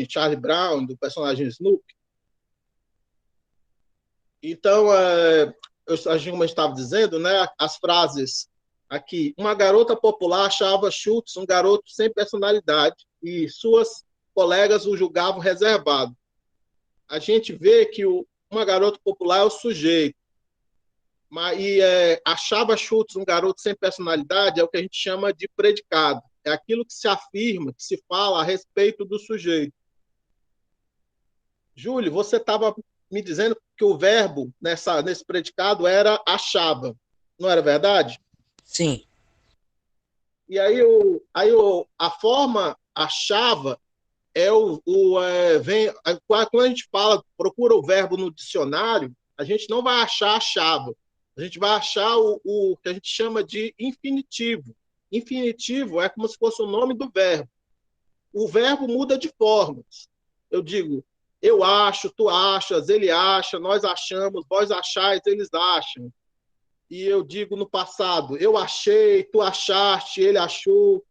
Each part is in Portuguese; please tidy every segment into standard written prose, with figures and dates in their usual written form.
Charlie Brown, do personagem Snoopy. Então, a gente, como eu estava dizendo, né, as frases aqui, uma garota popular achava Schultz um garoto sem personalidade e suas colegas o julgavam reservado. A gente vê que uma garota popular é o sujeito, achava Schultz um garoto sem personalidade é o que a gente chama de predicado. É aquilo que se afirma, que se fala a respeito do sujeito. Júlio, você estava me dizendo que o verbo nesse predicado era achava. Não era verdade? Sim. E aí, a forma achava vem, quando a gente procura o verbo no dicionário, a gente não vai achar achava. A gente vai achar o que a gente chama de infinitivo. Infinitivo é como se fosse o nome do verbo. O verbo muda de formas. Eu digo, eu acho, tu achas, ele acha, nós achamos, vós achais, eles acham. E eu digo no passado, eu achei, tu achaste, ele achou,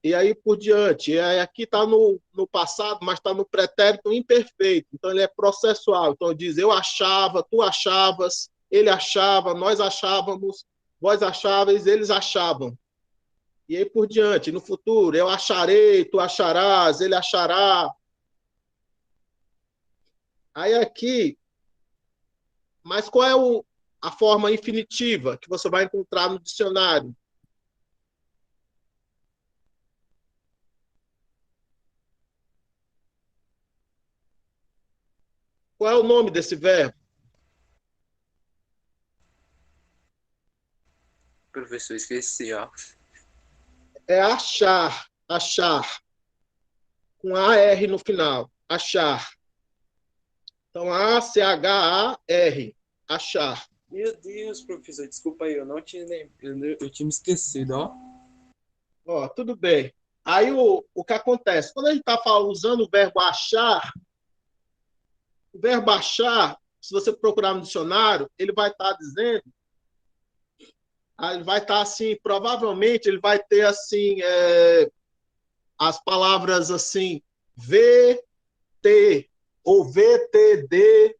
e aí por diante. Aqui está no passado, mas está no pretérito imperfeito, então ele é processual. Então diz, eu achava, tu achavas, ele achava, nós achávamos, vós acháveis, eles achavam. E aí por diante, no futuro, eu acharei, tu acharás, ele achará. Aí aqui, mas qual é a forma infinitiva que você vai encontrar no dicionário? Qual é o nome desse verbo? Professor, esqueci, ó. É achar, achar, com AR no final, achar. Então, A-C-H-A-R, achar. Meu Deus, professor, desculpa aí, eu não tinha eu tinha me esquecido, ó. Ó, tudo bem. Aí o que acontece? Quando a gente está usando o verbo achar, o verbo achar, se você procurar no dicionário, ele vai estar dizendo, ele vai estar assim, provavelmente ele vai ter assim, as palavras assim, VT ou VTD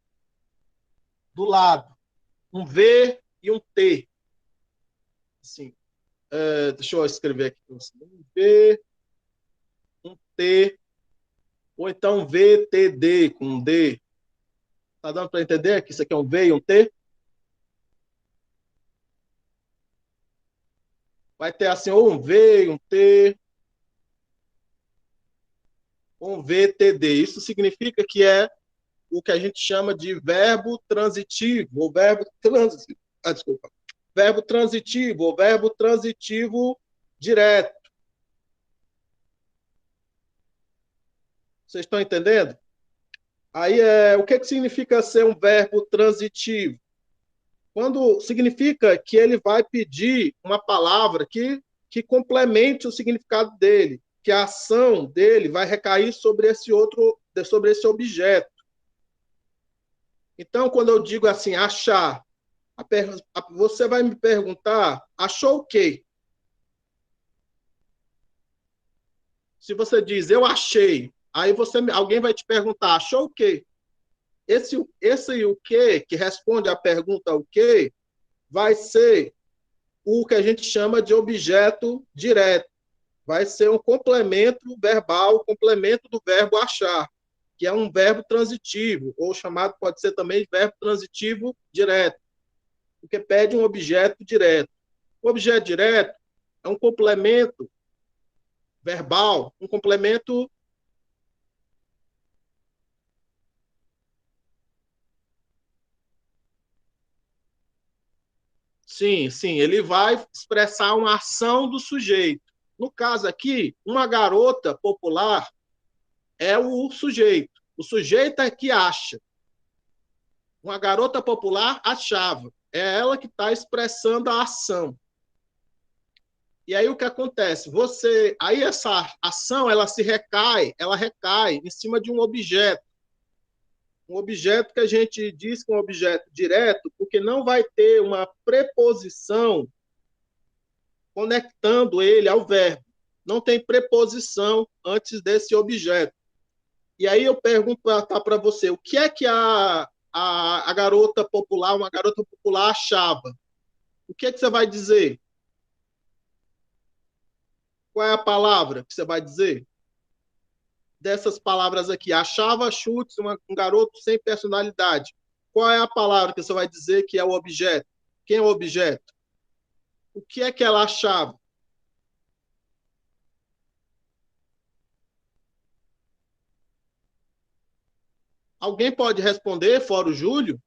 do lado. Um V e um T. Assim, deixa eu escrever aqui. Um V, um T, ou então VTD com um D. Tá dando para entender que isso aqui é um V e um T? Vai ter assim, ou um V e um T, ou um VTD. Isso significa que é o que a gente chama de verbo transitivo, ou verbo transitivo. Desculpa. Verbo transitivo, ou verbo transitivo direto. Vocês estão entendendo? Aí, o que significa ser um verbo transitivo? Quando significa que ele vai pedir uma palavra que complemente o significado dele, que a ação dele vai recair sobre sobre esse objeto. Então, quando eu digo assim, achar, você vai me perguntar, achou o quê? Se você diz, eu achei, aí alguém vai te perguntar, achou o quê? Esse o quê, que responde à pergunta o quê, vai ser o que a gente chama de objeto direto. Vai ser um complemento verbal, complemento do verbo achar, que é um verbo transitivo, ou chamado, pode ser também de verbo transitivo direto, porque pede um objeto direto. O objeto direto é um complemento verbal, um complemento. Sim, sim, ele vai expressar uma ação do sujeito. No caso aqui, uma garota popular é o sujeito. O sujeito é que acha. Uma garota popular achava. É ela que está expressando a ação. E aí o que acontece? Aí essa ação, ela recai em cima de um objeto. Um objeto que a gente diz que é um objeto direto, porque não vai ter uma preposição conectando ele ao verbo. Não tem preposição antes desse objeto. E aí eu pergunto para você, o que é que a garota popular, uma garota popular achava? O que é que você vai dizer? Qual é a palavra que você vai dizer? Dessas palavras aqui, achava chutes, um garoto sem personalidade. Qual é a palavra que você vai dizer que é o objeto? Quem é o objeto? O que é que ela achava? Alguém pode responder, fora o Júlio?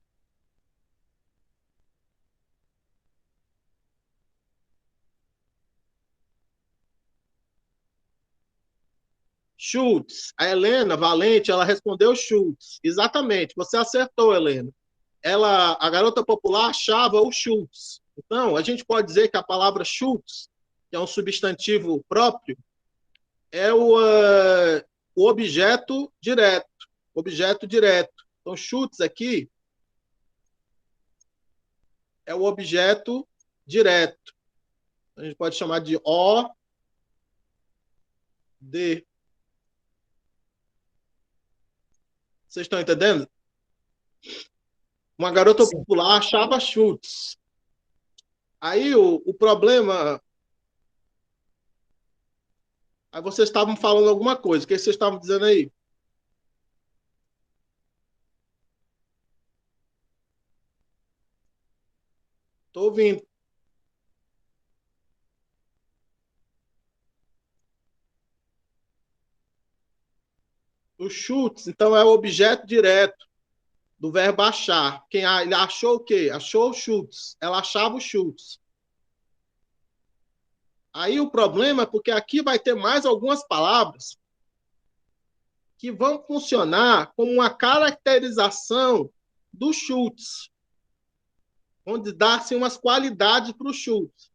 Schultz. A Helena Valente, ela respondeu Schultz. Exatamente, você acertou, Helena. A garota popular achava o Schultz. Então, a gente pode dizer que a palavra Schultz, que é um substantivo próprio, é o objeto direto. Objeto direto. Então, Schultz aqui é o objeto direto. A gente pode chamar de O, D. Vocês estão entendendo? Uma garota Sim. popular achava Schultz. Aí o problema. Aí vocês estavam falando alguma coisa. O que vocês estavam dizendo aí? Estou ouvindo. O Schultz, então, é o objeto direto do verbo achar. Ele achou o quê? Achou o Schultz. Ela achava o Schultz. Aí o problema é porque aqui vai ter mais algumas palavras que vão funcionar como uma caracterização do Schultz, onde dá-se umas qualidades para o Schultz.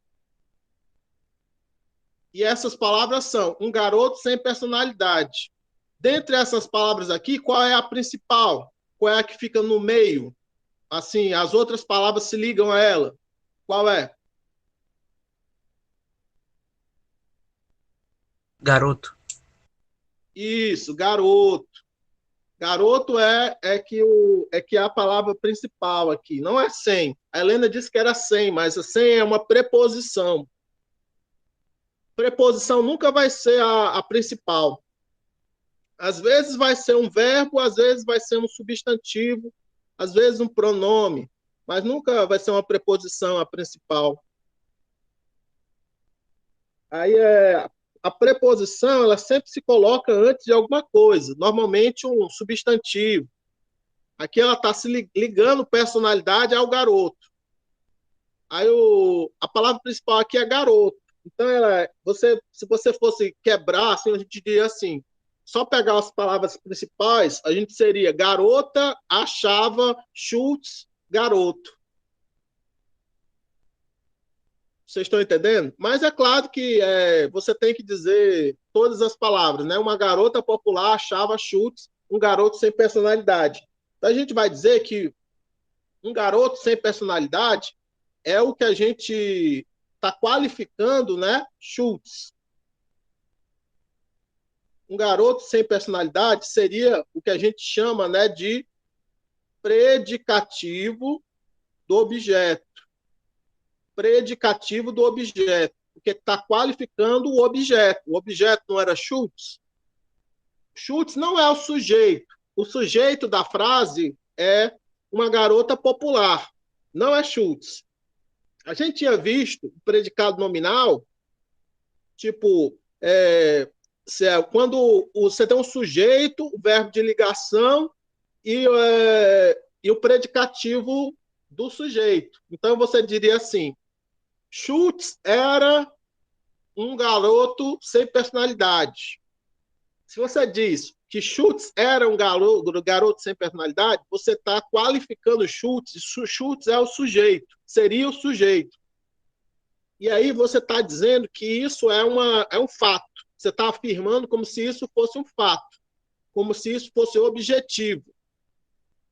E essas palavras são um garoto sem personalidade. Dentre essas palavras aqui, qual é a principal? Qual é a que fica no meio? Assim, as outras palavras se ligam a ela. Qual é? Garoto. Isso, garoto. Garoto é que é a palavra principal aqui, não é sem. A Helena disse que era sem, mas a sem é uma preposição. Preposição nunca vai ser a principal. Às vezes vai ser um verbo, às vezes vai ser um substantivo, às vezes um pronome, mas nunca vai ser uma preposição a principal. Aí a preposição, ela sempre se coloca antes de alguma coisa, normalmente um substantivo. Aqui ela está se ligando personalidade ao garoto. Aí a palavra principal aqui é garoto. Então, se você fosse quebrar, assim, a gente diria assim, só pegar as palavras principais, a gente seria garota, achava, Schultz, garoto. Vocês estão entendendo? Mas é claro que você tem que dizer todas as palavras, né? Uma garota popular achava Schultz um garoto sem personalidade. Então, a gente vai dizer que um garoto sem personalidade é o que a gente está qualificando, né? Schultz. Um garoto sem personalidade seria o que a gente chama, né, de predicativo do objeto. Predicativo do objeto, porque está qualificando o objeto. O objeto não era Schultz? Schultz não é o sujeito. O sujeito da frase é uma garota popular, não é Schultz. A gente tinha visto o predicado nominal, tipo, quando você tem um sujeito, o verbo de ligação e o predicativo do sujeito. Então, você diria assim, Schultz era um garoto sem personalidade. Se você diz que Schultz era um garoto sem personalidade, você está qualificando Schultz, Schultz é o sujeito, seria o sujeito. E aí você está dizendo que isso é um fato. Você está afirmando como se isso fosse um fato, como se isso fosse objetivo.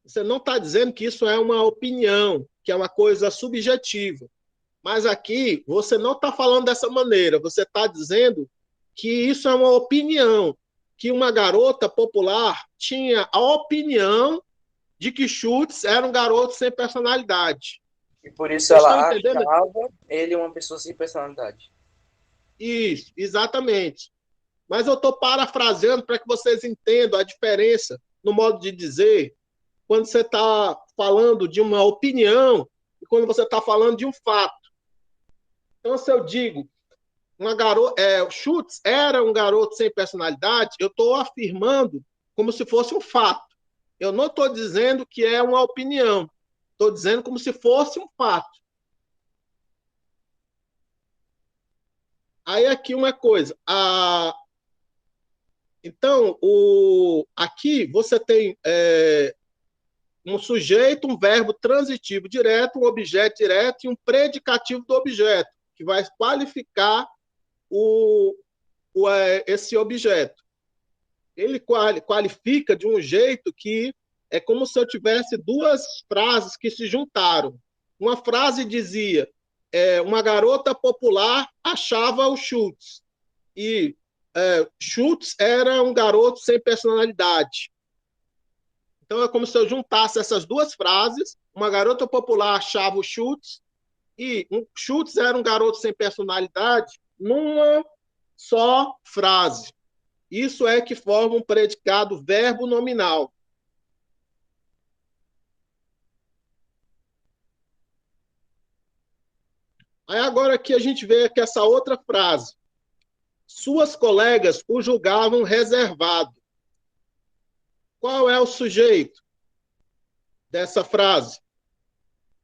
Você não está dizendo que isso é uma opinião, que é uma coisa subjetiva. Mas aqui você não está falando dessa maneira, você está dizendo que isso é uma opinião, que uma garota popular tinha a opinião de que Schultz era um garoto sem personalidade. E por isso Vocês estão ela entendendo? achava ele uma pessoa sem personalidade. Isso, exatamente. Mas eu estou parafraseando para que vocês entendam a diferença no modo de dizer quando você está falando de uma opinião e quando você está falando de um fato. Então, se eu digo o Schultz era um garoto sem personalidade, eu estou afirmando como se fosse um fato. Eu não estou dizendo que é uma opinião. Estou dizendo como se fosse um fato. Aí aqui uma coisa. Então, aqui você tem um sujeito, um verbo transitivo direto, um objeto direto e um predicativo do objeto, que vai qualificar esse objeto. Ele qualifica de um jeito que é como se eu tivesse duas frases que se juntaram. Uma frase dizia, uma garota popular achava o Schultz, e Schultz era um garoto sem personalidade. Então é como se eu juntasse essas duas frases, uma garota popular achava o Schultz, e Schultz era um garoto sem personalidade, numa só frase. Isso é que forma um predicado verbo nominal. Aí agora aqui a gente vê que essa outra frase. Suas colegas o julgavam reservado. Qual é o sujeito dessa frase,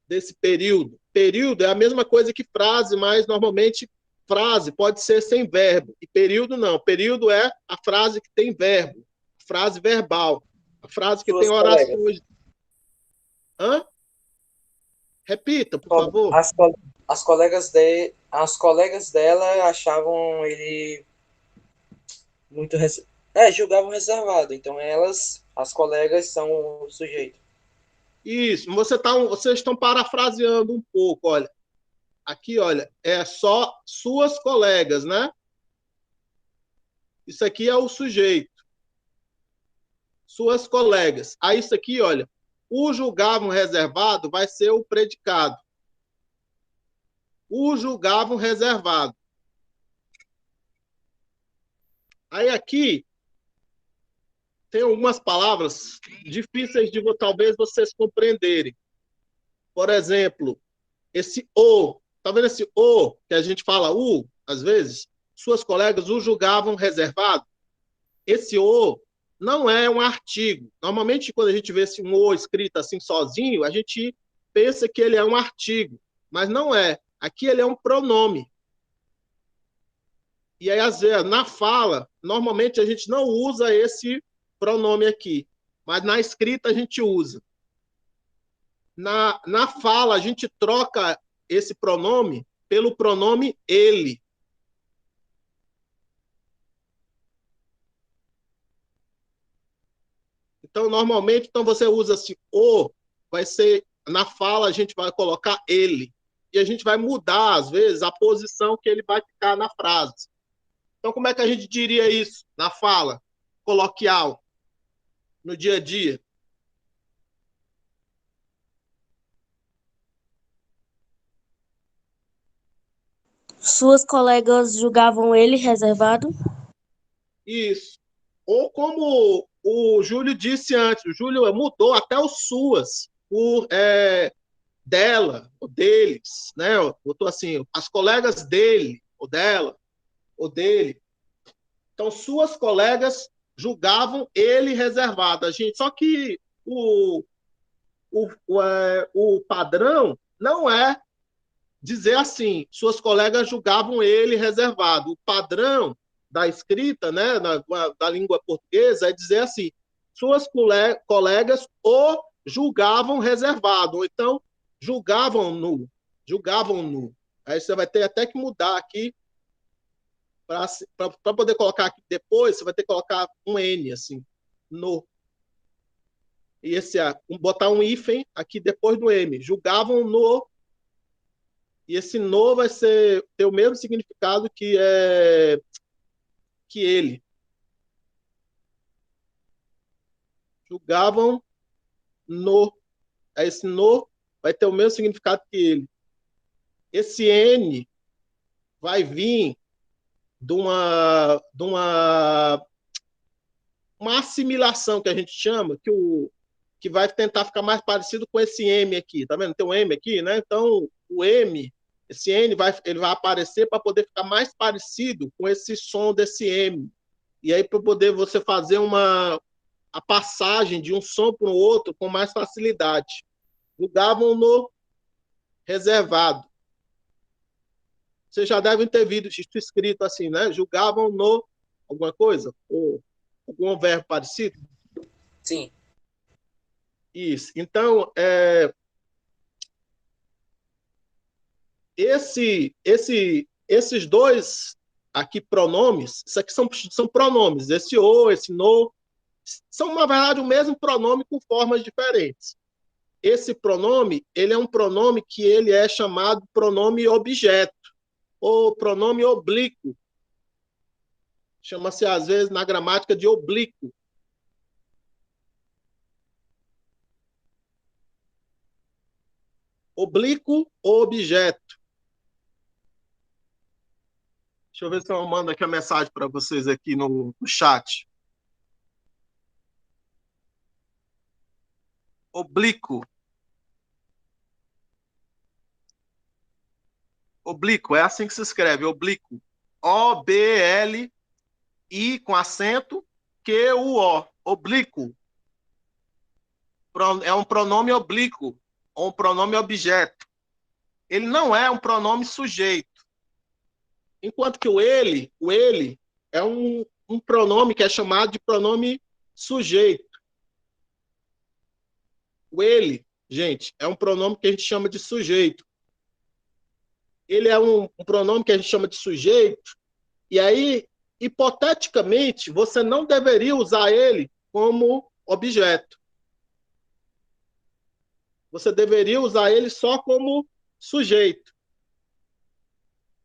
desse período? Período é a mesma coisa que frase, mas normalmente frase pode ser sem verbo. E período não. Período é a frase que tem verbo, a frase verbal, a frase que tem Suas colegas. orações. Hã? Repita, por favor. As colegas dela achavam ele muito julgavam reservado. Então as colegas são o sujeito. Isso, vocês estão parafraseando um pouco, olha. Aqui, olha, é só suas colegas, né? Isso aqui é o sujeito. Suas colegas. Aí isso aqui, olha, o julgavam reservado vai ser o predicado. O julgavam reservado. Aí aqui tem algumas palavras difíceis de talvez vocês compreenderem. Por exemplo, esse o. Tá vendo esse o que a gente fala às vezes? Suas colegas o julgavam reservado. Esse o não é um artigo. Normalmente, quando a gente vê esse o escrito assim sozinho, a gente pensa que ele é um artigo, mas não é. Aqui ele é um pronome. E aí, às vezes, na fala, normalmente a gente não usa esse pronome aqui, mas na escrita a gente usa. Na fala, a gente troca esse pronome pelo pronome ele. Então, normalmente, você usa assim, vai ser, na fala, a gente vai colocar ele. E a gente vai mudar, às vezes, a posição que ele vai ficar na frase. Então, como é que a gente diria isso na fala coloquial, no dia a dia? Suas colegas julgavam ele reservado? Isso. Ou como o Júlio disse antes, o Júlio mudou até o suas, por dela, ou deles, né? Botou assim, as colegas dele, ou dela, ou dele. Então, suas colegas julgavam ele reservado. Só que o padrão não é dizer assim, suas colegas julgavam ele reservado. O padrão da escrita, né, da língua portuguesa, é dizer assim, suas colegas o julgavam reservado, ou então julgavam-no. Aí você vai ter até que mudar aqui, para poder colocar aqui depois, você vai ter que colocar um N, assim, no. E botar um hífen aqui depois do M. Julgavam no. E esse no vai ter o mesmo significado que ele. Julgavam no. Esse no vai ter o mesmo significado que ele. Esse N vai vir de uma assimilação que a gente chama, que vai tentar ficar mais parecido com esse M aqui. Tá vendo? Tem um M aqui, né? Então, o M, esse N, ele vai aparecer para poder ficar mais parecido com esse som desse M. E aí, para poder você fazer a passagem de um som para o outro com mais facilidade. Julgavam no reservado. Vocês já devem ter visto isso escrito assim, né? Julgavam no alguma coisa? Ou algum verbo parecido? Sim. Isso. Então, esses dois aqui pronomes, isso aqui são pronomes. Esse o, esse no, são, na verdade, o mesmo pronome com formas diferentes. Esse pronome, ele é um pronome que ele é chamado pronome objeto, ou pronome oblíquo. Chama-se, às vezes, na gramática de oblíquo. Oblíquo ou objeto. Deixa eu ver se eu mando aqui a mensagem para vocês aqui no chat. Oblíquo. Oblíquo, é assim que se escreve, oblíquo. O-B-L-I com acento, Q-U-O. Oblíquo. É um pronome oblíquo, ou um pronome objeto. Ele não é um pronome sujeito. Enquanto que o ele é um pronome que é chamado de pronome sujeito. O ele, gente, é um pronome que a gente chama de sujeito. Ele é um pronome que a gente chama de sujeito, e aí, hipoteticamente, você não deveria usar ele como objeto. Você deveria usar ele só como sujeito.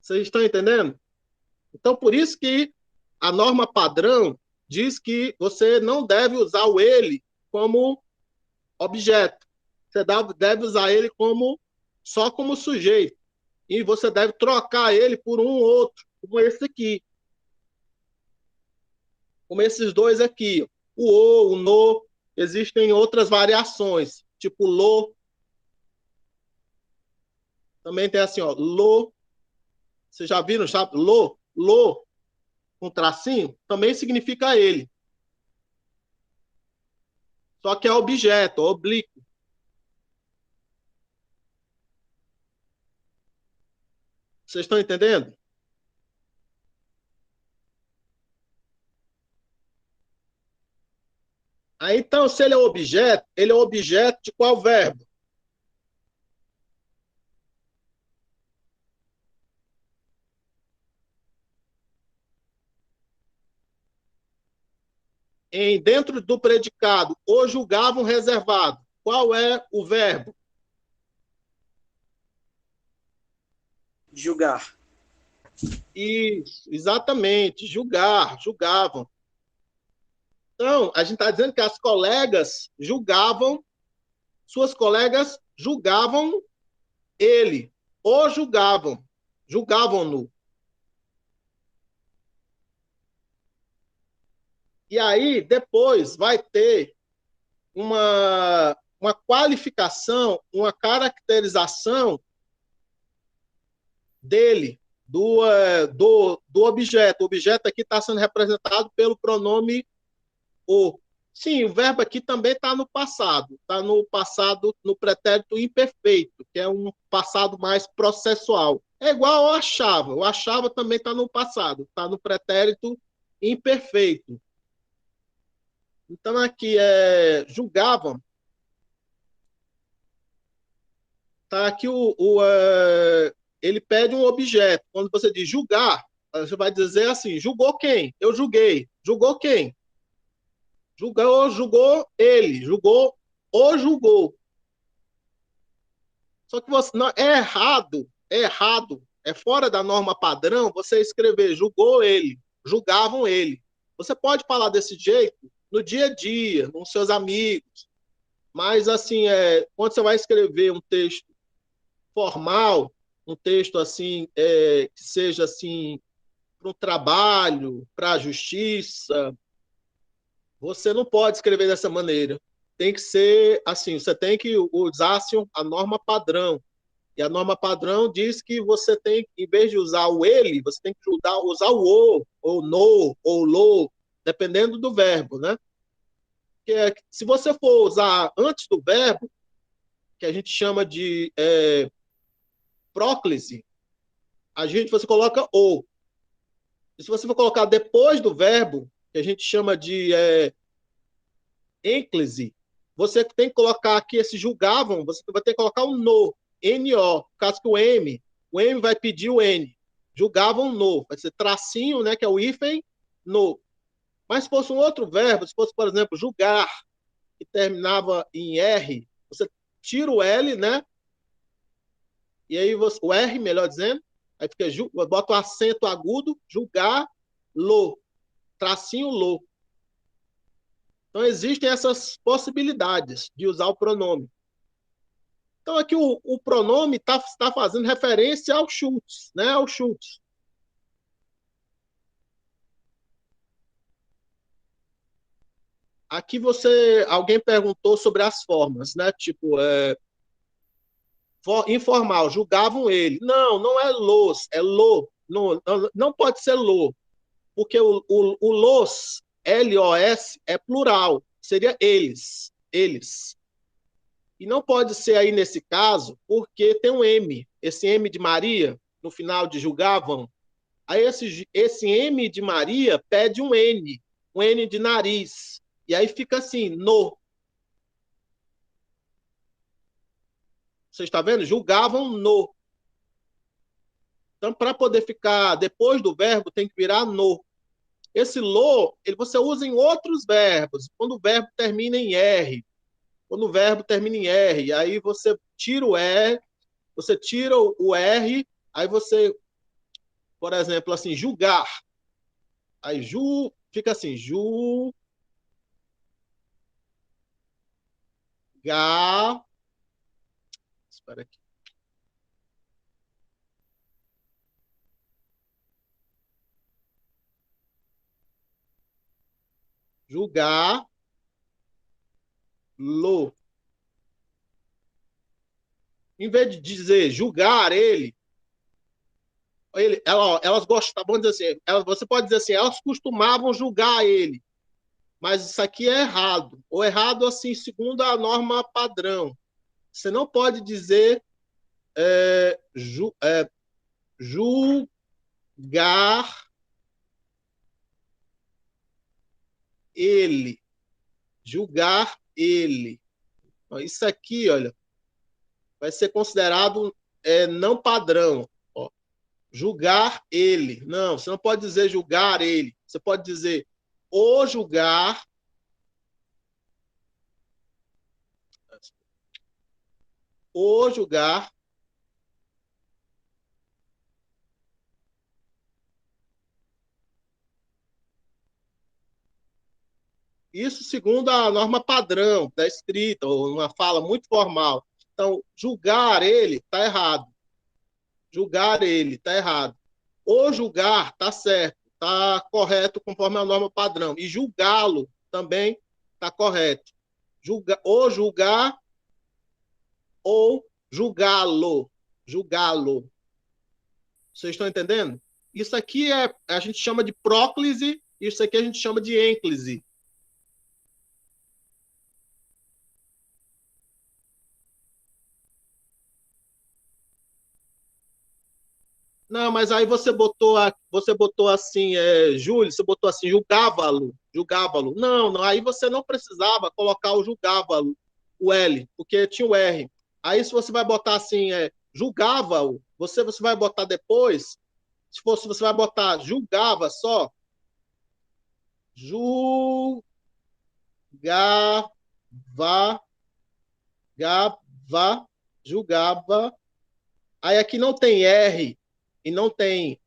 Vocês estão entendendo? Então, por isso que a norma padrão diz que você não deve usar o ele como objeto. Você deve usar ele só como sujeito. E você deve trocar ele por um outro, como esse aqui. Como esses dois aqui. O no. Existem outras variações, tipo lo. Também tem assim, ó, lo. Vocês já viram, sabe? Lo, com tracinho, também significa ele. Só que é objeto, oblíquo. Vocês estão entendendo? Aí, então, se ele é objeto de qual verbo? Dentro do predicado, o julgavam reservado. Qual é o verbo? Julgar. Isso, exatamente, julgavam. Então, a gente está dizendo que as colegas julgavam, suas colegas julgavam ele, ou julgavam-no. E aí, depois, vai ter uma qualificação, uma caracterização dele, do objeto. O objeto aqui está sendo representado pelo pronome o. Sim, o verbo aqui também está no passado. Está no passado, no pretérito imperfeito, que é um passado mais processual. É igual ao achava. O achava também está no passado. Está no pretérito imperfeito. Então, aqui julgavam. Está aqui ele pede um objeto. Quando você diz julgar, você vai dizer assim, julgou quem? Eu julguei. Julgou quem? Julgou ele. Julgou. Só que você, não, é errado. É fora da norma padrão você escrever julgou ele. Julgavam ele. Você pode falar desse jeito, no dia a dia, com seus amigos. Mas, assim, quando você vai escrever um texto formal, um texto assim, que seja assim, para um trabalho, para a justiça, você não pode escrever dessa maneira. Tem que ser assim, você tem que usar assim, a norma padrão. E a norma padrão diz que você tem, em vez de usar o ele, você tem que usar o ou no, ou lo, dependendo do verbo, né? Se você for usar antes do verbo, que a gente chama de próclise, você coloca o. E se você for colocar depois do verbo, que a gente chama de ênclise, você tem que colocar aqui esse julgavam, você vai ter que colocar um no, N-O, por causa que o M vai pedir o N. Julgavam no, vai ser tracinho, né, que é o hífen, no. Mas se fosse um outro verbo, se fosse, por exemplo, julgar, que terminava em R, você tira o L, né, e aí o R, melhor dizendo, aí fica, bota o acento agudo, julgar, lo, tracinho lo. Então, existem essas possibilidades de usar o pronome. Então, aqui o pronome está fazendo referência ao Schultz, né? Ao Schultz. Aqui alguém perguntou sobre as formas, né? Tipo, informal, julgavam ele. Não, não é los, é lo. Não, não pode ser lo, porque o los, L-O-S, é plural, seria eles, eles. E não pode ser aí nesse caso, porque tem um M, esse M de Maria, no final de julgavam. Aí esse M de Maria pede um N de nariz. E aí fica assim, no. Você está vendo? Julgavam no. Então, para poder ficar depois do verbo, tem que virar no. Esse lo, você usa em outros verbos, quando o verbo termina em R. Quando o verbo termina em R, aí você tira o R, aí você, por exemplo, assim, julgar. Aí fica assim, espera aqui. Julgar, lo. Em vez de dizer julgar elas gostavam, vamos dizer assim, você pode dizer assim, elas costumavam julgar ele, mas isso aqui é errado. Ou errado, assim, segundo a norma padrão. Você não pode dizer julgar ele. Julgar ele. Isso aqui, olha, vai ser considerado não padrão. Ó, julgar ele. Não, você não pode dizer julgar ele. Você pode dizer o julgar. O julgar. Isso segundo a norma padrão da escrita, ou uma fala muito formal. Então, julgar ele está errado. Julgar ele está errado. O julgar está certo, está correto conforme a norma padrão. E julgá-lo também está correto. Ou julgar ou julgá-lo. Julgá-lo. Vocês estão entendendo? Isso aqui a gente chama de próclise, isso aqui a gente chama de ênclise. Não, mas aí você botou assim, Júlio, você botou assim, julgávalo, julgávalo. Não, não, aí você não precisava colocar o julgávalo, o L, porque tinha o R. Aí se você vai botar assim, julgava-o, você vai botar depois, você vai botar julgava só, julgava, gava, julgava. Aí aqui não tem R e não tem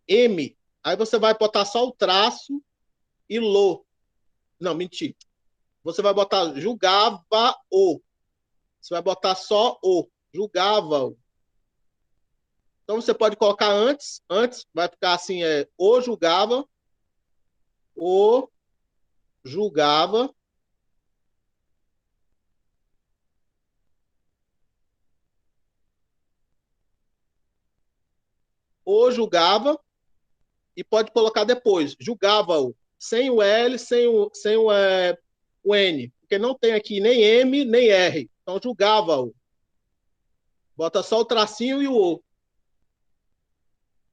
M, aí você vai botar só o traço e lo. Não, menti. Você vai botar julgava o. Você vai botar só o. Julgava-o. Então você pode colocar antes vai ficar assim, o julgava, o julgava, e pode colocar depois, julgava-o, sem o L, o N, porque não tem aqui nem M, nem R. Então julgava-o. Bota só o tracinho e o O.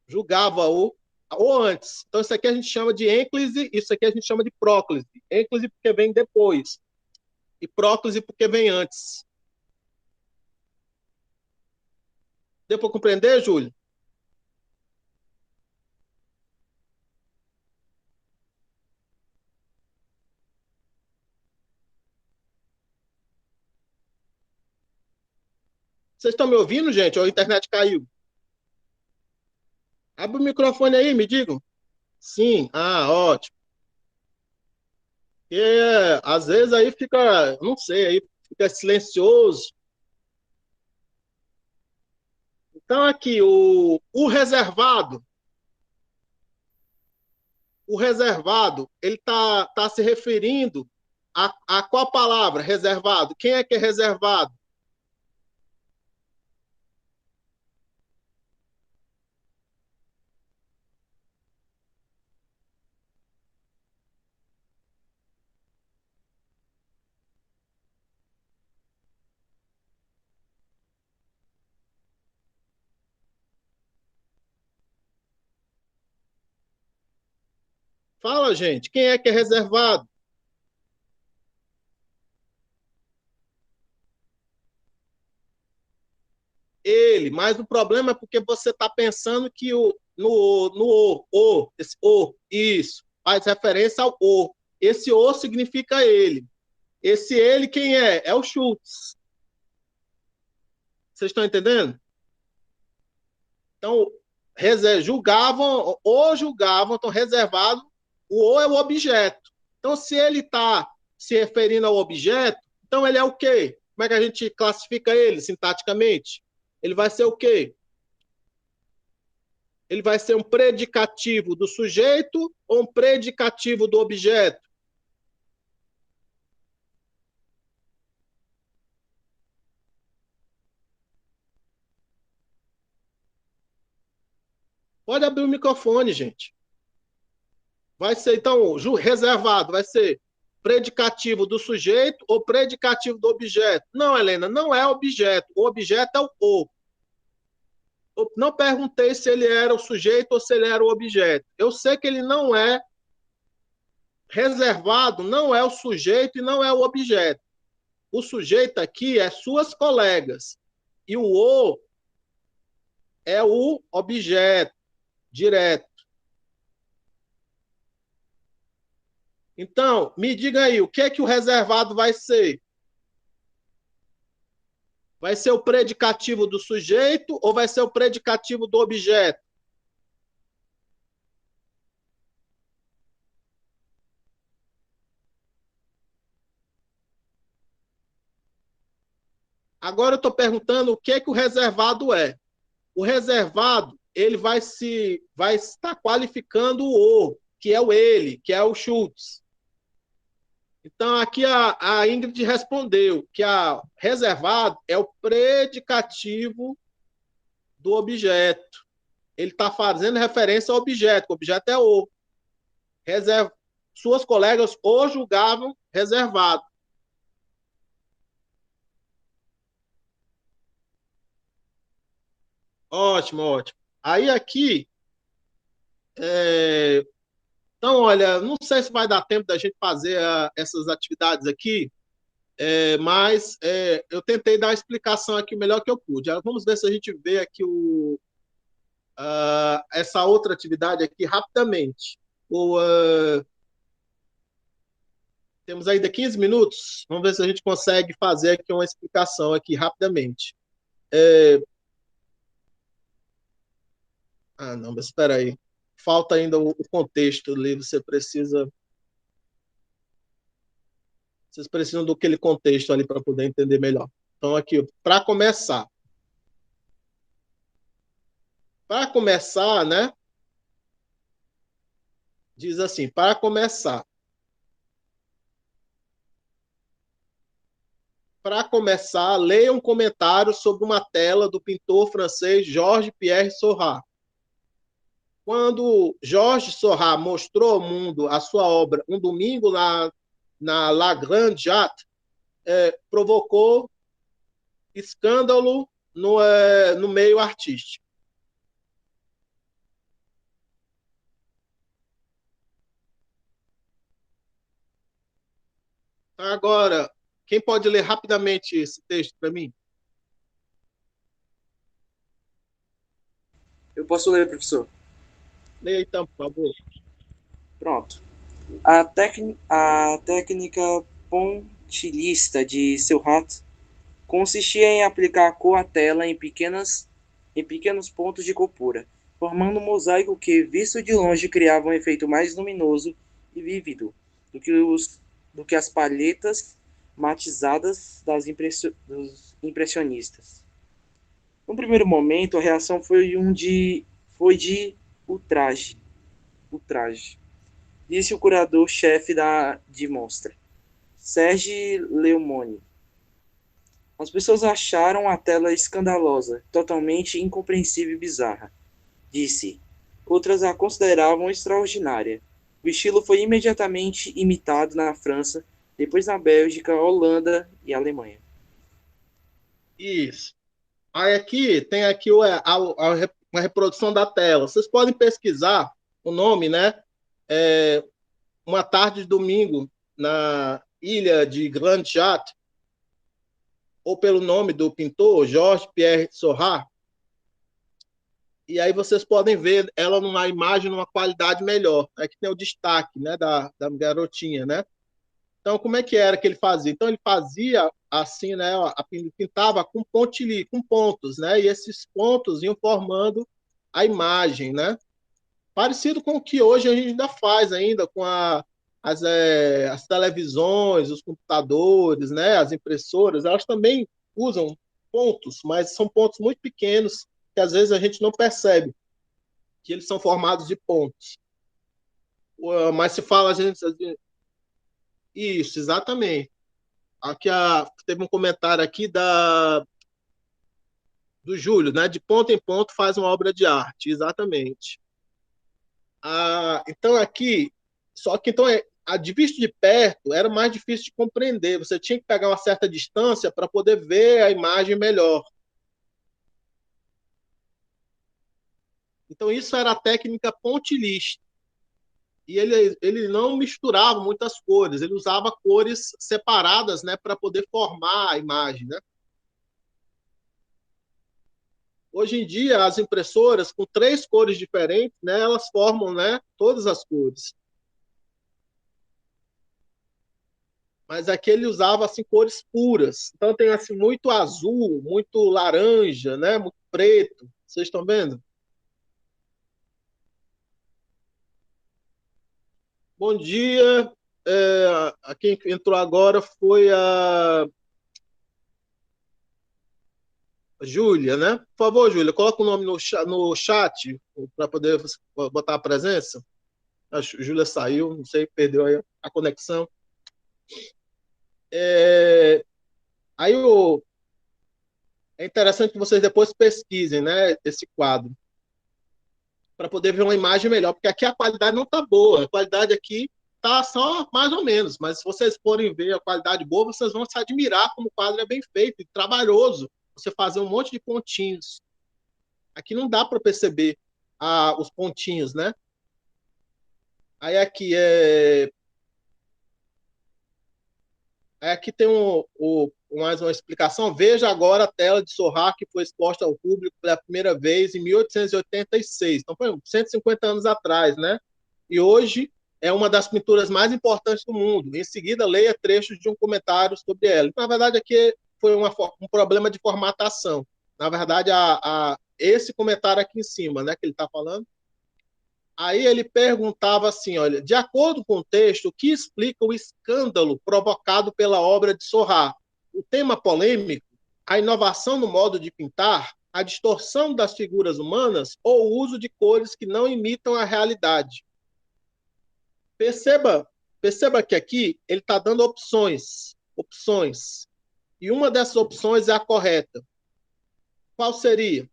Julgava-o ou antes. Então isso aqui a gente chama de ênclise, isso aqui a gente chama de próclise. Ênclise porque vem depois e próclise porque vem antes. Deu para compreender, Júlio? Vocês estão me ouvindo, gente? Ou a internet caiu? Abre o microfone aí, me digam. Sim, ótimo. Porque às vezes aí fica, não sei, aí fica silencioso. Então aqui, o reservado, ele tá se referindo a qual palavra? Reservado. Quem é que é reservado? Fala, gente, quem é que é reservado? Ele, mas o problema é porque você está pensando que esse o, isso, faz referência ao o. Esse o significa ele. Esse ele quem é? É o Schultz. Vocês estão entendendo? Então, julgavam, estão reservados, o o é o objeto. Então, se ele está se referindo ao objeto, então ele é o quê? Como é que a gente classifica ele sintaticamente? Ele vai ser o quê? Ele vai ser um predicativo do sujeito ou um predicativo do objeto? Pode abrir o microfone, gente. Vai ser, então, reservado, vai ser predicativo do sujeito ou predicativo do objeto? Não, Helena, não é objeto. O objeto é o o. Eu não perguntei se ele era o sujeito ou se ele era o objeto. Eu sei que ele não é reservado, não é o sujeito e não é o objeto. O sujeito aqui é suas colegas. E o é o objeto direto. Então, me diga aí, o que é que o reservado vai ser? Vai ser o predicativo do sujeito ou vai ser o predicativo do objeto? Agora eu estou perguntando o que é que o reservado é. O reservado, ele vai estar qualificando o, que é o ele, que é o Schultz. Então, aqui a Ingrid respondeu que a reservado é o predicativo do objeto. Ele está fazendo referência ao objeto. O objeto é o. Reserv... Suas colegas o julgavam reservado. Ótimo, ótimo. Aí aqui, então, olha, não sei se vai dar tempo da gente fazer essas atividades aqui, mas eu tentei dar a explicação aqui o melhor que eu pude. Vamos ver se a gente vê aqui essa outra atividade aqui rapidamente. Temos ainda 15 minutos. Vamos ver se a gente consegue fazer aqui uma explicação aqui rapidamente. Não, mas espera aí. Falta ainda o contexto ali. Você precisa. Vocês precisam do aquele contexto ali para poder entender melhor. Então, aqui, para começar. Para começar, né? Diz assim, para começar. Para começar, leia um comentário sobre uma tela do pintor francês Georges-Pierre Seurat. Quando Georges Seurat mostrou ao mundo a sua obra Um Domingo na La Grande Jatte, provocou escândalo no meio artístico. Agora, quem pode ler rapidamente esse texto para mim? Eu posso ler, professor? Leia então, por favor. Pronto. A técnica pontilhista de Seurat consistia em aplicar cor à tela em pequenos pontos de cor pura, formando um mosaico que, visto de longe, criava um efeito mais luminoso e vívido do que as palhetas matizadas dos impressionistas. No primeiro momento, a reação foi de ultraje, disse o curador-chefe de mostra, Serge Leumoni. As pessoas acharam a tela escandalosa, totalmente incompreensível e bizarra, disse. Outras a consideravam extraordinária. O estilo foi imediatamente imitado na França, depois na Bélgica, Holanda e Alemanha. Isso. Aí aqui tem aqui uma reprodução da tela. Vocês podem pesquisar o nome, né? Uma tarde de domingo na ilha de Grande Jatte, ou pelo nome do pintor, Georges-Pierre Seurat. E aí vocês podem ver ela numa imagem, numa qualidade melhor. Aqui tem o destaque, né, da garotinha, né? Então, como é que era que ele fazia? Então, ele fazia assim, né? Pintava com pontilho, com pontos, né? E esses pontos iam formando a imagem, né? Parecido com o que hoje a gente ainda faz ainda com as televisões, os computadores, né? As impressoras, elas também usam pontos, mas são pontos muito pequenos que às vezes a gente não percebe que eles são formados de pontos. Mas se fala, a gente... Isso, exatamente. Aqui teve um comentário aqui do Júlio, né? De ponto em ponto faz uma obra de arte, exatamente. Então aqui, só que então de visto de perto era mais difícil de compreender. Você tinha que pegar uma certa distância para poder ver a imagem melhor. Então isso era a técnica pontilhista. E ele não misturava muitas cores, ele usava cores separadas, né, para poder formar a imagem, né? Hoje em dia, as impressoras com 3 cores diferentes, né, elas formam, né, todas as cores. Mas aqui ele usava assim cores puras. Então tem assim muito azul, muito laranja, né, muito preto. Vocês estão vendo? Bom dia. Quem entrou agora foi a Júlia, né? Por favor, Júlia, coloca o nome no chat para poder botar a presença. A Júlia saiu, não sei, perdeu aí a conexão. Aí é interessante que vocês depois pesquisem, né, esse quadro, para poder ver uma imagem melhor, porque aqui a qualidade não está boa, a qualidade aqui está só mais ou menos, mas se vocês forem ver a qualidade boa, vocês vão se admirar como o quadro é bem feito e trabalhoso, você fazer um monte de pontinhos. Aqui não dá para perceber os pontinhos, né? Aí aqui aqui tem mais uma explicação. Veja agora a tela de Seurat que foi exposta ao público pela primeira vez em 1886. Então, foi 150 anos atrás, né? E hoje é uma das pinturas mais importantes do mundo. Em seguida, leia trechos de um comentário sobre ela. Na verdade, aqui foi um problema de formatação. Na verdade, esse comentário aqui em cima, né, que ele está falando, Aí ele perguntava assim, olha, de acordo com o texto, o que explica o escândalo provocado pela obra de Seurat? O tema polêmico, a inovação no modo de pintar, a distorção das figuras humanas ou o uso de cores que não imitam a realidade? Perceba que aqui ele está dando opções. E uma dessas opções é a correta. Qual seria?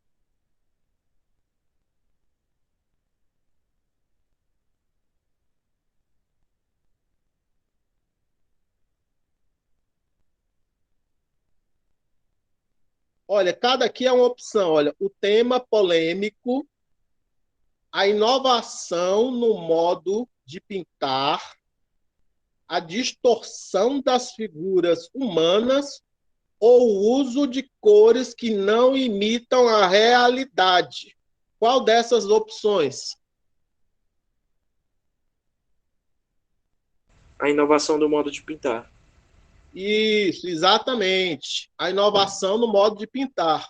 Olha, cada aqui é uma opção. Olha, o tema polêmico, a inovação no modo de pintar, a distorção das figuras humanas ou o uso de cores que não imitam a realidade. Qual dessas opções? A inovação do modo de pintar. Isso, exatamente. A inovação no modo de pintar.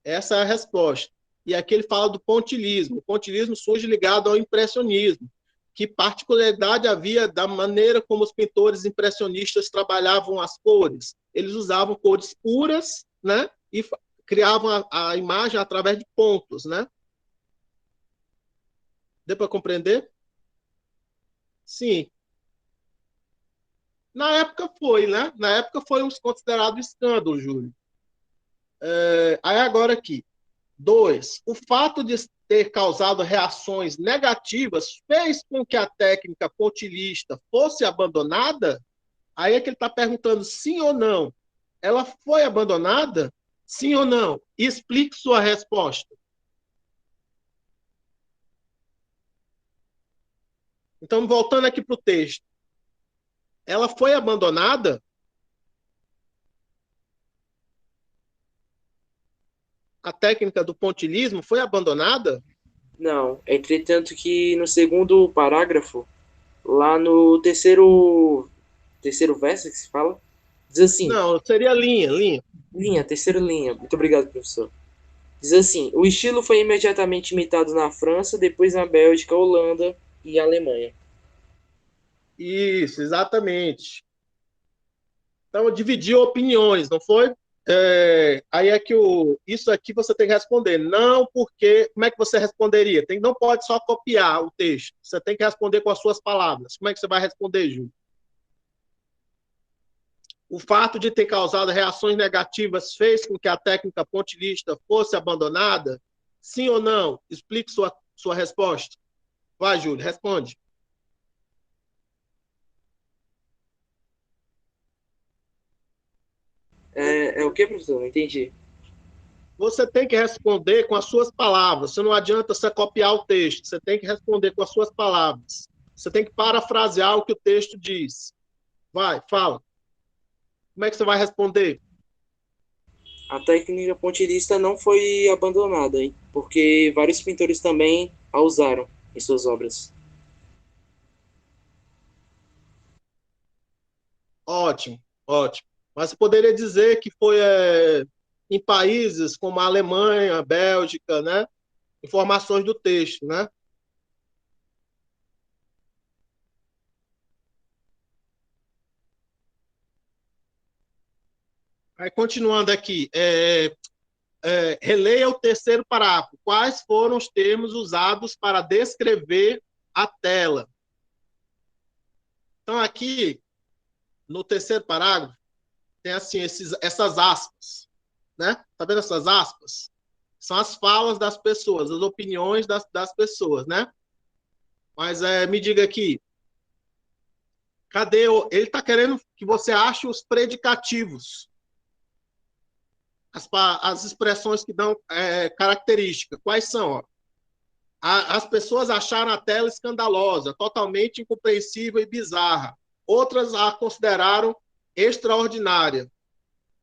Essa é a resposta. E aqui ele fala do pontilhismo. O pontilhismo surge ligado ao impressionismo. Que particularidade havia da maneira como os pintores impressionistas trabalhavam as cores? Eles usavam cores puras, né? E criavam a imagem através de pontos, né? Deu para compreender? Sim. Na época foi, né? Na época foi um considerado escândalo, Júlio. Aí agora aqui. 2. O fato de ter causado reações negativas fez com que a técnica pontilhista fosse abandonada? Aí é que ele está perguntando sim ou não. Ela foi abandonada? Sim ou não? Explique sua resposta. Então, voltando aqui para o texto. Ela foi abandonada? A técnica do pontilhismo foi abandonada? Não, entretanto que no segundo parágrafo, lá no terceiro verso que se fala, diz assim, Não, seria linha. terceira linha, muito obrigado, professor. Diz assim, o estilo foi imediatamente imitado na França, depois na Bélgica, Holanda e Alemanha. Isso, exatamente. Então, dividiu opiniões, não foi? Aí é que isso aqui você tem que responder. Não porque... Como é que você responderia? Não pode só copiar o texto. Você tem que responder com as suas palavras. Como é que você vai responder, Júlio? O fato de ter causado reações negativas fez com que a técnica pontilhista fosse abandonada? Sim ou não? Explique sua resposta. Vai, Júlio, responde. É o que, professor? Não entendi. Você tem que responder com as suas palavras. Você não adianta você copiar o texto. Você tem que responder com as suas palavras. Você tem que parafrasear o que o texto diz. Vai, fala. Como é que você vai responder? A técnica pontilhista não foi abandonada, hein? Porque vários pintores também a usaram em suas obras. Ótimo, ótimo. Mas você poderia dizer que foi em países como a Alemanha, a Bélgica, né? Informações do texto, né? Aí, continuando aqui, releia o terceiro parágrafo. Quais foram os termos usados para descrever a tela? Então, aqui, no terceiro parágrafo, tem assim, essas aspas, né? Tá vendo essas aspas? São as falas das pessoas, as opiniões das pessoas, né? Mas me diga aqui, ele está querendo que você ache os predicativos, as expressões que dão característica. Quais são? Ó? As pessoas acharam a tela escandalosa, totalmente incompreensível e bizarra. Outras a consideraram extraordinária.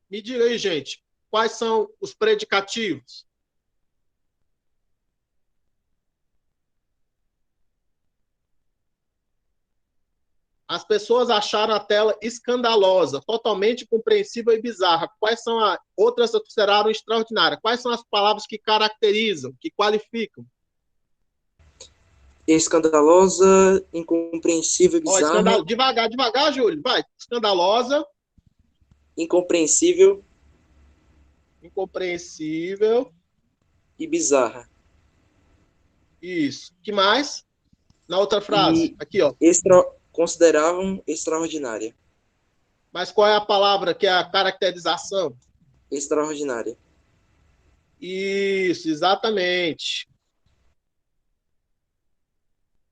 Me diga aí, gente, quais são os predicativos? As pessoas acharam a tela escandalosa, totalmente incompreensível e bizarra. Quais são as outras que consideraram extraordinárias? Quais são as palavras que caracterizam, que qualificam? Escandalosa, incompreensível, Ó, bizarra, devagar, devagar, Júlio, vai. Escandalosa, incompreensível incompreensível, e bizarra. isso. Que mais? Na outra frase, E aqui, ó. consideravam extraordinária. Mas qual é a palavra que é a caracterização? Extraordinária. Isso, exatamente.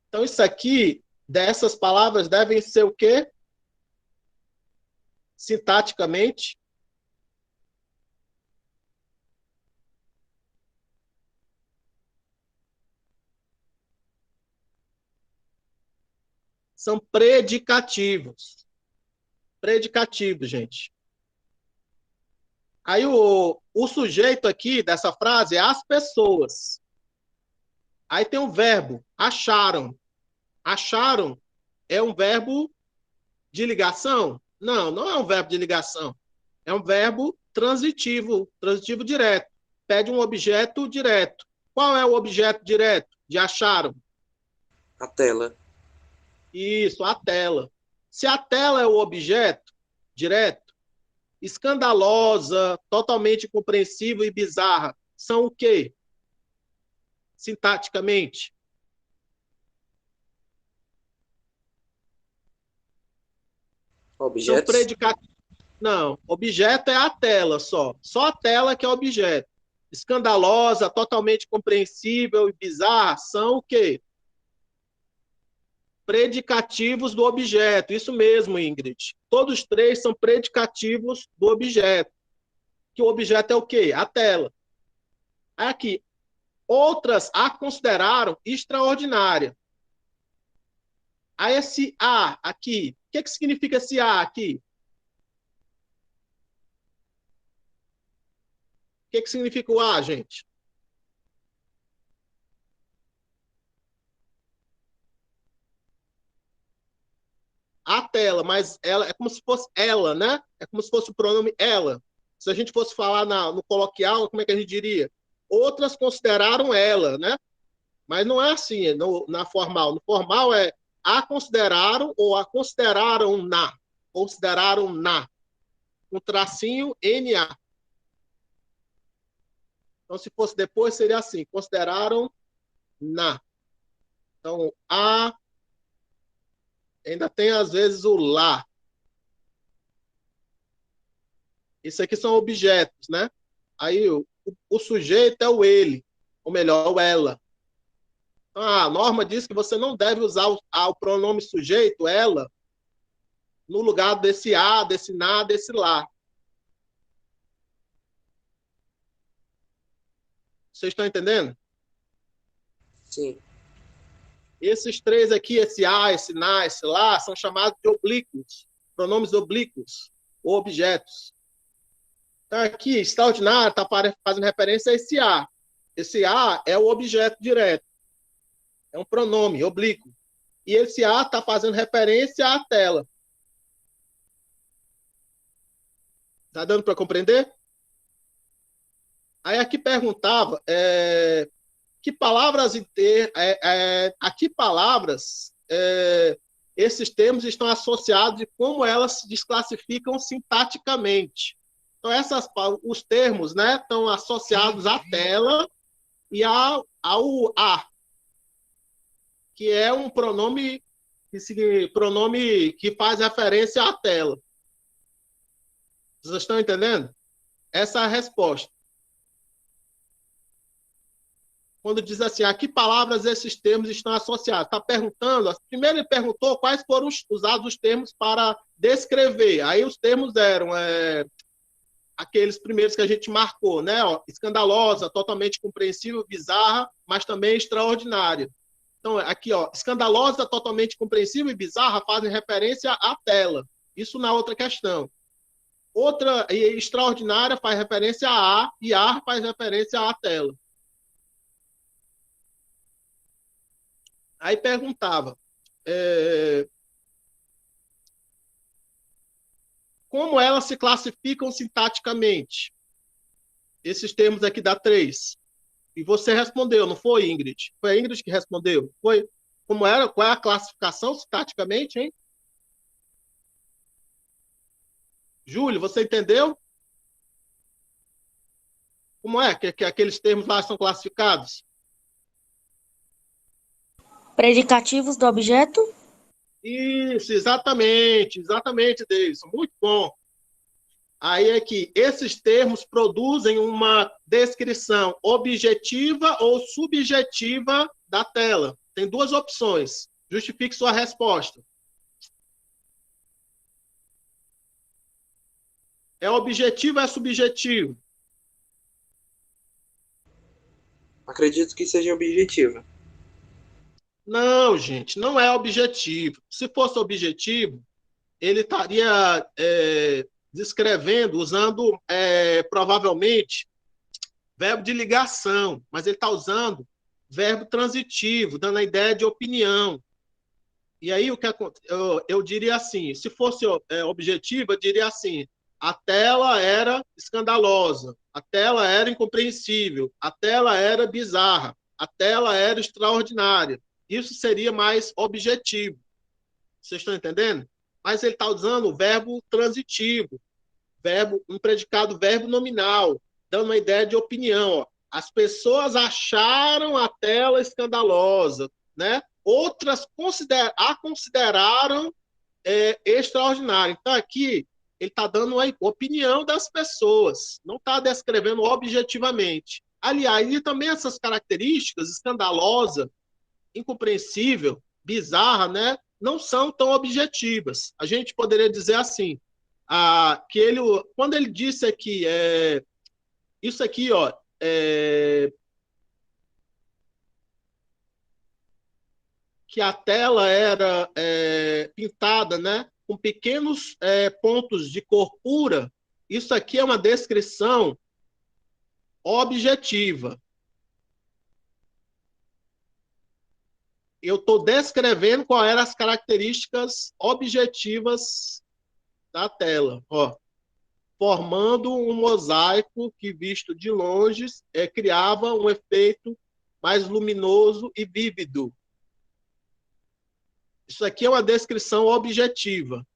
Então, isso aqui, dessas palavras, devem ser o quê? Sintaticamente. São predicativos. Predicativos, gente. Aí o sujeito aqui dessa frase é as pessoas. Aí tem um verbo, acharam. Acharam é um verbo de ligação? Não, não é um verbo de ligação. É um verbo transitivo, transitivo direto. Pede um objeto direto. Qual é o objeto direto de acharam? A tela. Isso, a tela. Se a tela é o objeto direto, escandalosa, totalmente incompreensível e bizarra, são o quê? Sintaticamente? São Objetos. predicativos. Não, objeto é a tela só. Só a tela que é objeto. Escandalosa, totalmente compreensível e bizarra são o quê? Predicativos do objeto. Isso mesmo, Ingrid. Todos três são predicativos do objeto. Que o objeto é o quê? A tela. Aqui, outras a consideraram extraordinária. A esse A aqui, o que significa esse A aqui? O que significa o A, gente? A tela, mas ela é como se fosse ela, né? É como se fosse o pronome ela. Se a gente fosse falar no coloquial, como é que a gente diria? Outras consideraram ela, né? Mas não é assim, na formal. No formal é a consideraram ou a consideraram na. Consideraram na. Um tracinho NA. Então, se fosse depois, seria assim: consideraram na. Então, a ainda tem, às vezes, o lá. Isso aqui são objetos, né? Aí, o sujeito é o ele, ou melhor, o ela. Então, a norma diz que você não deve usar o pronome sujeito, ela, no lugar desse a, desse na, desse lá. Vocês estão entendendo? Sim. Esses três aqui, esse a, esse na, esse lá, são chamados de oblíquos, pronomes oblíquos, ou objetos. Então, aqui, extraordinário está fazendo referência a esse a. Esse a é o objeto direto, é um pronome oblíquo. E esse a está fazendo referência à tela. Está dando para compreender? Aí aqui perguntava que palavras a que palavras esses termos estão associados e como elas se desclassificam sintaticamente. Então, os termos, né, estão associados à tela e ao a, que é um pronome que faz referência à tela. Vocês estão entendendo? Essa é a resposta. Quando diz assim, a que palavras esses termos estão associados? Está perguntando, primeiro ele perguntou quais foram usados os termos para descrever. Aí os termos eram aqueles primeiros que a gente marcou, né? Ó, escandalosa, totalmente compreensível, bizarra, mas também extraordinária. Então, aqui, ó, escandalosa, totalmente compreensível e bizarra fazem referência à tela. Isso na outra questão. Outra, e extraordinária, faz referência a e a faz referência à tela. Aí perguntava, como elas se classificam sintaticamente? Esses termos aqui dá 3. E você respondeu, não foi, Ingrid? Foi a Ingrid que respondeu? Foi? Como era? Qual é a classificação sintaticamente, hein? Júlio, você entendeu? Como é que aqueles termos lá são classificados? Predicativos do objeto? Isso, exatamente, Deison. Muito bom. Aí é que esses termos produzem uma descrição objetiva ou subjetiva da tela. Tem 2 opções. Justifique sua resposta. É objetivo ou é subjetivo? Acredito que seja objetivo. Não, gente, não é objetivo. Se fosse objetivo, ele estaria descrevendo, usando provavelmente verbo de ligação, mas ele está usando verbo transitivo, dando a ideia de opinião. E aí eu diria assim, se fosse objetivo, eu diria assim, a tela era escandalosa, a tela era incompreensível, a tela era bizarra, a tela era extraordinária. Isso seria mais objetivo. Vocês estão entendendo? Mas ele está usando o verbo transitivo, um predicado verbo nominal, dando uma ideia de opinião. Ó. As pessoas acharam a tela escandalosa, né? Outras a consideraram extraordinária. Então, aqui, ele está dando a opinião das pessoas, não está descrevendo objetivamente. Aliás, e também essas características, escandalosa, incompreensível, bizarra, né? Não são tão objetivas. A gente poderia dizer assim, que ele, quando ele disse aqui, isso aqui, ó, que a tela era pintada, né, com pequenos pontos de cor pura, isso aqui é uma descrição objetiva. Eu estou descrevendo quais eram as características objetivas da tela. Ó, formando um mosaico que, visto de longe, criava um efeito mais luminoso e vívido. Isso aqui é uma descrição objetiva.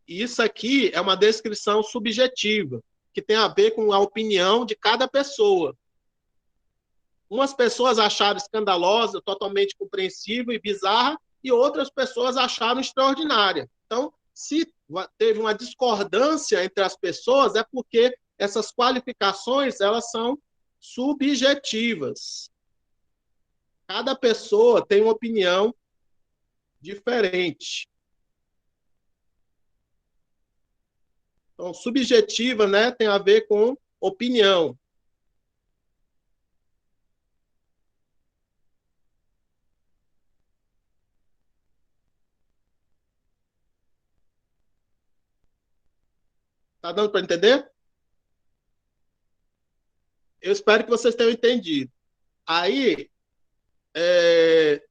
E isso aqui é uma descrição subjetiva, que tem a ver com a opinião de cada pessoa. Umas pessoas acharam escandalosa, totalmente compreensível e bizarra, e outras pessoas acharam extraordinária. Então, se teve uma discordância entre as pessoas, é porque essas qualificações elas são subjetivas. Cada pessoa tem uma opinião diferente. Então, subjetiva, né, tem a ver com opinião. Tá dando para entender? Eu espero que vocês tenham entendido. Aí,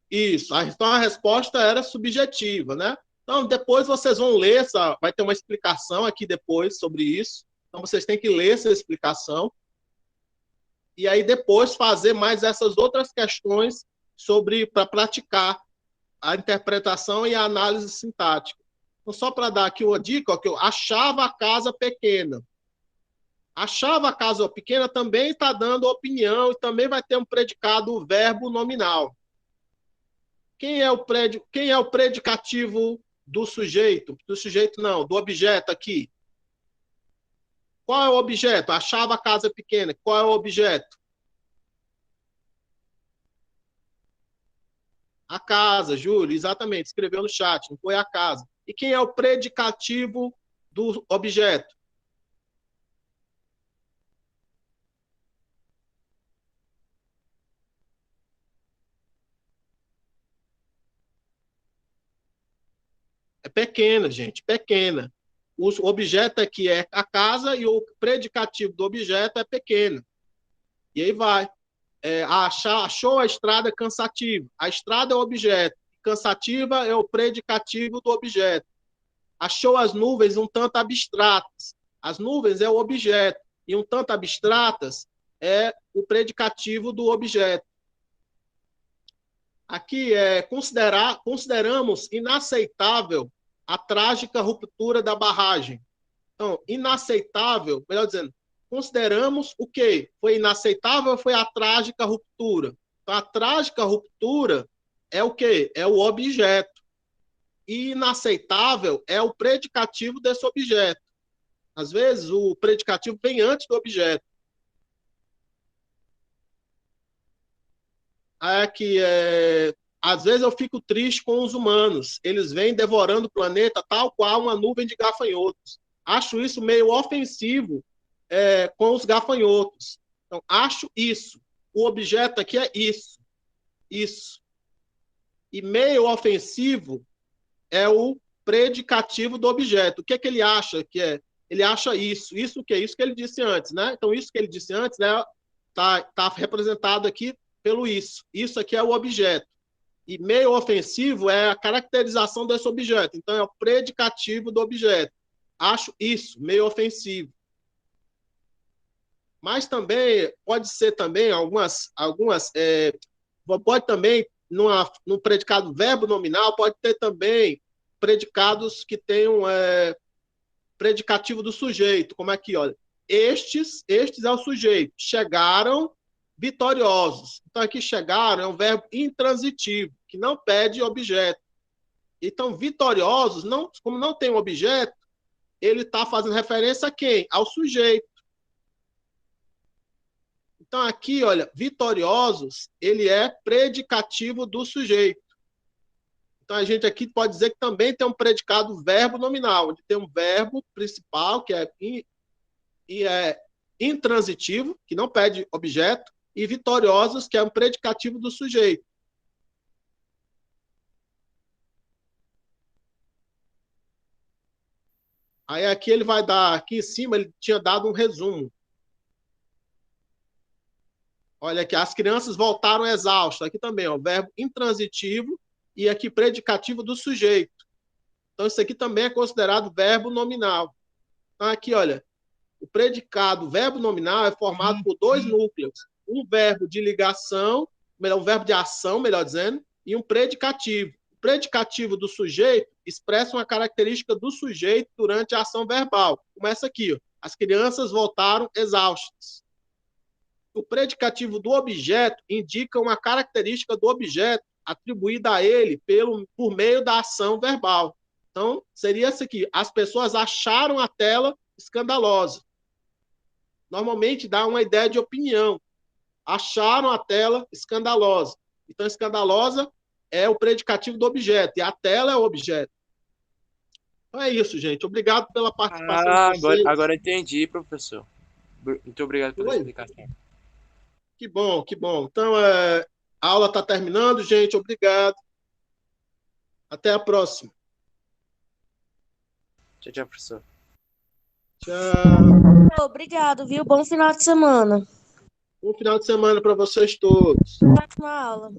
isso. Então, a resposta era subjetiva, né? Então, depois vocês vão ler, vai ter uma explicação aqui depois sobre isso. Então, vocês têm que ler essa explicação. E aí, depois, fazer mais essas outras questões para praticar a interpretação e a análise sintática. Então, só para dar aqui uma dica, ó, que eu achava a casa pequena. Achava a casa pequena também está dando opinião e também vai ter um predicado verbo nominal. Quem é o predicativo do sujeito? Do sujeito não, do objeto aqui. Qual é o objeto? Achava a casa pequena. Qual é o objeto? A casa, Júlio, exatamente, escreveu no chat, não foi a casa. E quem é o predicativo do objeto? É pequena, gente, pequena. O objeto aqui é a casa e o predicativo do objeto é pequeno. E aí vai. achou a estrada cansativa. A estrada é o objeto. Cansativa é o predicativo do objeto. Achou as nuvens um tanto abstratas. As nuvens é o objeto. E um tanto abstratas é o predicativo do objeto. Aqui consideramos inaceitável a trágica ruptura da barragem. Então, inaceitável, melhor dizendo, consideramos o quê? Foi inaceitável ou foi a trágica ruptura? Então, a trágica ruptura é o quê? É o objeto. E inaceitável é o predicativo desse objeto. Às vezes, o predicativo vem antes do objeto. Às vezes eu fico triste com os humanos. Eles vêm devorando o planeta tal qual uma nuvem de gafanhotos. Acho isso meio ofensivo com os gafanhotos. Então, acho isso. O objeto aqui é isso. Isso. E meio ofensivo é o predicativo do objeto. O que ele acha que é? Ele acha isso. Isso o que é? Isso que ele disse antes, né? Então, isso que ele disse antes, né, tá representado aqui pelo isso. Isso aqui é o objeto. E meio ofensivo é a caracterização desse objeto. Então, é o predicativo do objeto. Acho isso, meio ofensivo. Mas também, pode ser também pode também, no predicado verbo nominal, pode ter também predicados que tenham predicativo do sujeito, como aqui, olha. Estes é o sujeito. Chegaram vitoriosos. Então, aqui chegaram é um verbo intransitivo, que não pede objeto. Então, vitoriosos, como não tem um objeto, ele está fazendo referência a quem? Ao sujeito. Então, aqui, olha, vitoriosos, ele é predicativo do sujeito. Então, a gente aqui pode dizer que também tem um predicado verbo nominal, onde tem um verbo principal, que é intransitivo, que não pede objeto, e vitoriosos, que é um predicativo do sujeito. Aí aqui ele vai dar, aqui em cima ele tinha dado um resumo. Olha aqui, as crianças voltaram exaustas. Aqui também, ó, verbo intransitivo e aqui predicativo do sujeito. Então isso aqui também é considerado verbo nominal. Então aqui, olha, o predicado verbo nominal é formado por dois núcleos. Um verbo de ligação, um verbo de ação, melhor dizendo, e um predicativo. O predicativo do sujeito expressa uma característica do sujeito durante a ação verbal. Começa aqui, ó. As crianças voltaram exaustas. O predicativo do objeto indica uma característica do objeto atribuída a ele por meio da ação verbal. Então, seria isso aqui. As pessoas acharam a tela escandalosa. Normalmente dá uma ideia de opinião. Acharam a tela escandalosa. Então, escandalosa é o predicativo do objeto, e a tela é o objeto. Então é isso, gente. Obrigado pela participação de vocês. Agora entendi, professor. Muito obrigado pela explicação. Que bom, que bom. Então, a aula está terminando, gente. Obrigado. Até a próxima. Tchau, tchau, professor. Tchau. Obrigado, viu? Bom final de semana. Bom final de semana para vocês todos. Ótima aula.